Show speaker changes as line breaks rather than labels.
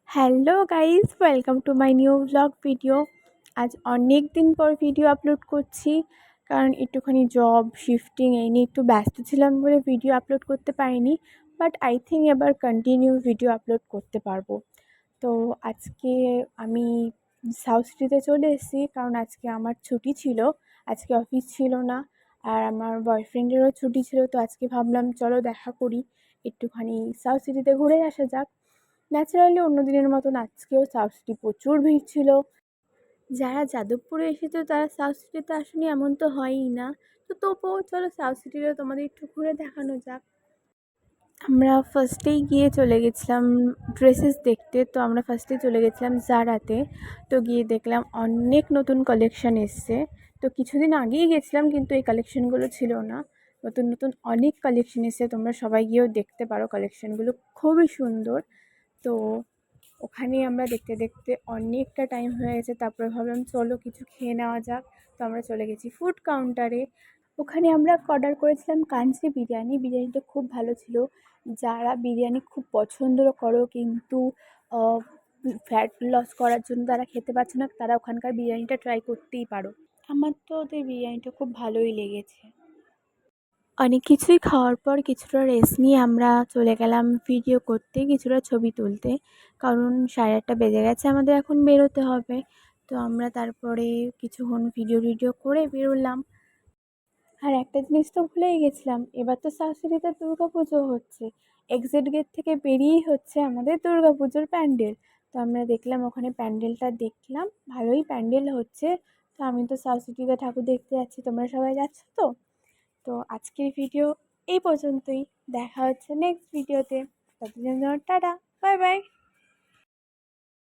Hello guys, welcome to my new blog video. আজ অনেক দিন পর ভিডিও আপলোড করছি, কারণ একটুখানি জব শিফটিং এই নিয়ে একটু ব্যস্ত ছিলাম বলে ভিডিও আপলোড করতে পারিনি। বাট আই থিঙ্ক এবার কন্টিনিউ ভিডিও আপলোড করতে পারবো। তো আজকে আমি সাউথ সিটিতে চলে এসেছি, কারণ আজকে আমার ছুটি ছিল, আজকে অফিস ছিল না। আর আমার বয়ফ্রেন্ডেরও ছুটি ছিল, তো আজকে ভাবলাম চলো দেখা করি, একটুখানি সাউথ সিটিতে ঘুরে আসা যাক। ন্যাচারালি অন্য দিনের মতন আজকেও সাউথ সিটি প্রচুর ভিড় ছিল। যারা যাদবপুরে এসেছে তারা সাউথ সিটিতে আসেনি এমন তো হয়ই না। তো তবুও চলো সাউথ সিটিরও তোমাদের একটু ঘুরে দেখানো যাক। আমরা ফার্স্টেই গিয়ে চলে গেছিলাম ড্রেসেস দেখতে। তো আমরা ফার্স্টে চলে গেছিলাম জারাতে। তো গিয়ে দেখলাম অনেক নতুন কালেকশান এসছে। তো কিছুদিন আগেই গেছিলাম, কিন্তু এই কালেকশানগুলো ছিল না। নতুন নতুন অনেক কালেকশান এসছে, তোমরা সবাই গিয়েও দেখতে পারো, কালেকশানগুলো খুবই সুন্দর। তো ওখানে আমরা দেখতে দেখতে অনেকটা টাইম হয়ে গেছে, তারপরে ভাবলাম চলো কিছু খেয়ে নেওয়া যাক। তো আমরা চলে গেছি ফুড কাউন্টারে। ওখানে আমরা অর্ডার করেছিলাম কাঞ্চি বিরিয়ানি। বিরিয়ানিটা খুব ভালো ছিল। যারা বিরিয়ানি খুব পছন্দ করো কিন্তু ফ্যাট লস করার জন্য তারা খেতে পারছে না, তারা ওখানকার বিরিয়ানিটা ট্রাই করতেই পারো। আমার তো ওদের বিরিয়ানিটা খুব ভালোই লেগেছে। অনেক কিছুই খাওয়ার পর কিছুটা রেস্ট নিয়ে আমরা চলে গেলাম ভিডিও করতে, কিছুটা ছবি তুলতে, কারণ 8:30 বেজে গেছে, আমাদের এখন বেরোতে হবে। তো আমরা তারপরে কিছুক্ষণ ভিডিও করে বেরোলাম। আর একটা জিনিস তো ভুলেই গেছিলাম, এবার তো শাশুড়িতে দুর্গা পুজো হচ্ছে। এক্সিট গেট থেকে বেরিয়েই হচ্ছে আমাদের দুর্গা পুজোর প্যান্ডেল। তো আমরা দেখলাম ওখানে প্যান্ডেলটা দেখলাম, ভালোই প্যান্ডেল হচ্ছে। তো আমি তো সাউথ সিটিতে ঠাকুর দেখতে যাচ্ছি, তোমরা সবাই যাচ্ছ তো। তো আজকের ভিডিও এই পর্যন্তই, দেখা হচ্ছে নেক্সট ভিডিওতে। ততদিনের জন্য টাটা, বাই বাই।